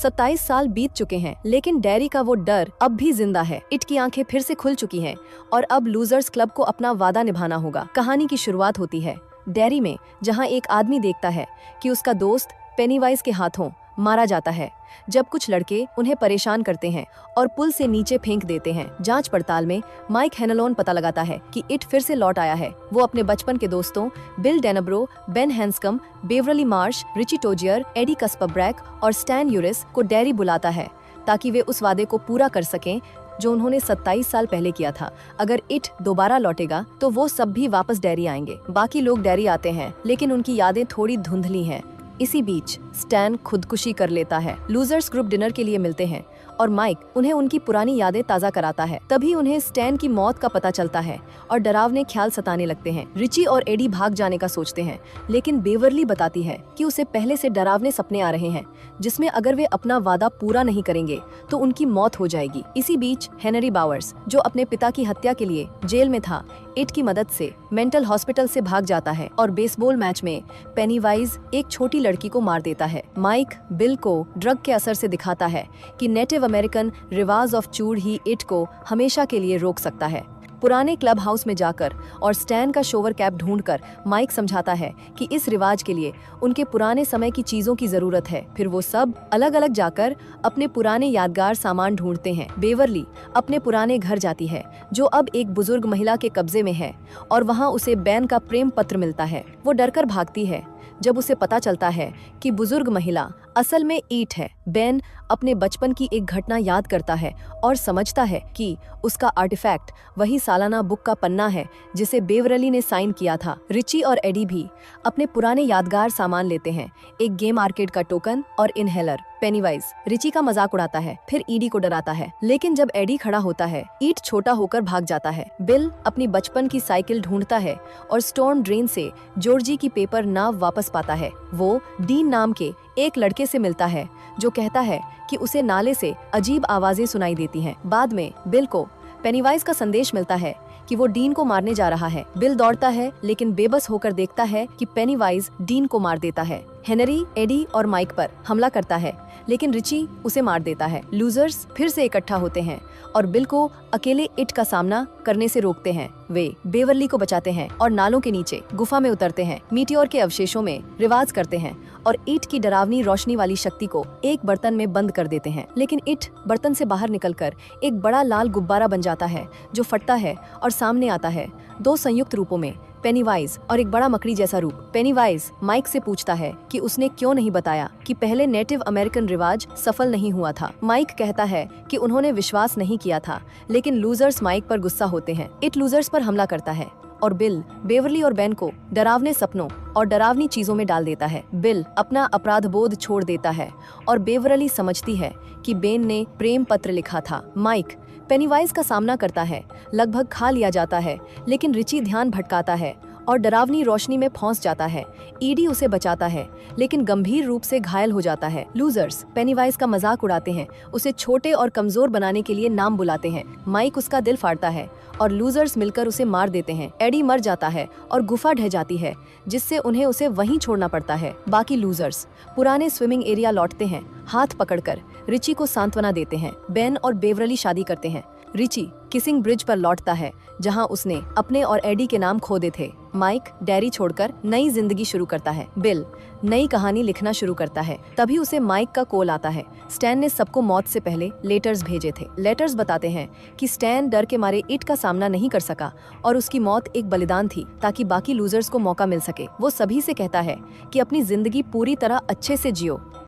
27 साल बीत चुके हैं, लेकिन डैरी का वो डर अब भी जिंदा है। इट की आंखें फिर से खुल चुकी हैं और अब लूजर्स क्लब को अपना वादा निभाना होगा। कहानी की शुरुआत होती है डैरी में, जहां एक आदमी देखता है कि उसका दोस्त पेनीवाइज के हाथों मारा जाता है जब कुछ लड़के उन्हें परेशान करते हैं और पुल से नीचे फेंक देते हैं। जांच पड़ताल में माइक हेनलोन पता लगाता है कि इट फिर से लौट आया है। वो अपने बचपन के दोस्तों Bill Denbrough, Ben Hanscom, Beverly Marsh, Richie Tozier, Eddie Kaspbrak और स्टैन यूरिस को डैरी बुलाता है ताकि वे उस वादे को पूरा कर सकें जो उन्होंने 27 साल पहले किया था। अगर इट दोबारा लौटेगा तो वो सब भी वापस डैरी आएंगे। बाकी लोग डैरी आते हैं, लेकिन उनकी यादें थोड़ी धुंधली हैं। इसी बीच स्टैन खुदकुशी कर लेता है। लूजर्स ग्रुप डिनर के लिए मिलते हैं और माइक उन्हें उनकी पुरानी यादें ताज़ा कराता है। तभी उन्हें स्टैन की मौत का पता चलता है और डरावने ख्याल सताने लगते हैं। रिची और एडी भाग जाने का सोचते हैं, लेकिन बेवरली बताती है कि उसे पहले से डरावने सपने आ रहे हैं जिसमें अगर वे अपना वादा पूरा नहीं करेंगे तो उनकी मौत हो जाएगी। इसी बीच हेनरी बावर्स, जो अपने पिता की हत्या के लिए जेल में था, इट की मदद से मेंटल हॉस्पिटल से भाग जाता है और बेसबॉल मैच में पेनीवाइज एक छोटी लड़की को मार देता है। माइक बिल को ड्रग के असर से दिखाता है कि नेटिव अमेरिकन रिवाज ऑफ चूड़ ही इट को हमेशा के लिए रोक सकता है। पुराने क्लब हाउस में जाकर और स्टैन का शोवर कैप ढूंढकर माइक समझाता है कि इस रिवाज के लिए उनके पुराने समय की चीजों की जरूरत है। फिर वो सब अलग अलग जाकर अपने पुराने यादगार सामान ढूंढते हैं। बेवरली अपने पुराने घर जाती है जो अब एक बुजुर्ग महिला के कब्जे में है और वहाँ उसे बैन का प्रेम पत्र मिलता है। वो डरकर भागती है जब उसे पता चलता है कि बुजुर्ग महिला असल में ईट है। बेन अपने बचपन की एक घटना याद करता है और समझता है कि उसका आर्टिफैक्ट वही सालाना बुक का पन्ना है जिसे बेवरली ने साइन किया था। रिची और एडी भी अपने पुराने यादगार सामान लेते हैं, एक गेम आर्केड का टोकन और इनहेलर। पेनीवाइज रिची का मजाक उड़ाता है, फिर ईडी को डराता है, लेकिन जब एडी खड़ा होता है, ईट छोटा होकर भाग जाता है। बिल अपनी बचपन की साइकिल ढूंढता है और स्टॉर्म ड्रेन से जॉर्जी की पेपर नाव वापस पाता है। वो डीन नाम के एक लड़के से मिलता है जो कहता है कि उसे नाले से अजीब आवाजें सुनाई देती हैं। बाद में बिल को पेनीवाइज का संदेश मिलता है कि वो डीन को मारने जा रहा है। बिल दौड़ता है, लेकिन बेबस होकर देखता है कि पेनीवाइज डीन को मार देता है। हेनरी एडी और माइक पर हमला करता है, लेकिन रिची उसे मार देता है। लूजर्स फिर से इकट्ठा होते हैं और बिल को अकेले इट का सामना करने से रोकते हैं। वे बेवरली को बचाते हैं और नालों के नीचे गुफा में उतरते हैं, मीटियोर के अवशेषों में रिवाज करते हैं और ईट की डरावनी रोशनी वाली शक्ति को एक बर्तन में बंद कर देते हैं। लेकिन इट बर्तन से बाहर निकलकर एक बड़ा लाल गुब्बारा बन जाता है जो फटता है और सामने आता है दो संयुक्त रूपों में, पेनीवाइज और एक बड़ा मकड़ी जैसा रूप। पेनीवाइज माइक से पूछता है कि उसने क्यों नहीं बताया कि पहले नेटिव अमेरिकन रिवाज सफल नहीं हुआ था। माइक कहता है कि उन्होंने विश्वास नहीं किया था, लेकिन लूजर्स माइक पर गुस्सा होते हैं। इट लूजर्स पर हमला करता है और बिल, बेवरली और बेन को डरावने सपनों और डरावनी चीजों में डाल देता है। बिल अपना अपराध बोध छोड़ देता है और बेवरली समझती है कि बेन ने प्रेम पत्र लिखा था। माइक पेनीवाइज का सामना करता है, लगभग खा लिया जाता है, लेकिन रिची ध्यान भटकाता है और डरावनी रोशनी में फंस जाता है। ईडी उसे बचाता है, लेकिन गंभीर रूप से घायल हो जाता है। लूजर्स पेनीवाइज का मजाक उड़ाते हैं, उसे छोटे और कमजोर बनाने के लिए नाम बुलाते हैं। माइक उसका दिल फाड़ता है और लूजर्स मिलकर उसे मार देते हैं। एडी मर जाता है और गुफा ढह जाती है, जिससे उन्हें उसे वहीं छोड़ना पड़ता है। बाकी लूजर्स पुराने स्विमिंग एरिया लौटते हैं, हाथ पकड़कर रिची को सांत्वना देते हैं। बेन और बेवरली शादी करते हैं। रिची किसिंग ब्रिज पर लौटता है जहां उसने अपने और एडी के नाम खो दे थे। माइक डैरी छोड़कर नई जिंदगी शुरू करता है। बिल नई कहानी लिखना शुरू करता है। तभी उसे माइक का कॉल आता है। स्टैन ने सबको मौत से पहले लेटर्स भेजे थे। लेटर्स बताते हैं कि स्टैन डर के मारे इट का सामना नहीं कर सका और उसकी मौत एक बलिदान थी ताकि बाकी लूजर्स को मौका मिल सके। वो सभी से कहता है कि अपनी जिंदगी पूरी तरह अच्छे से जियो।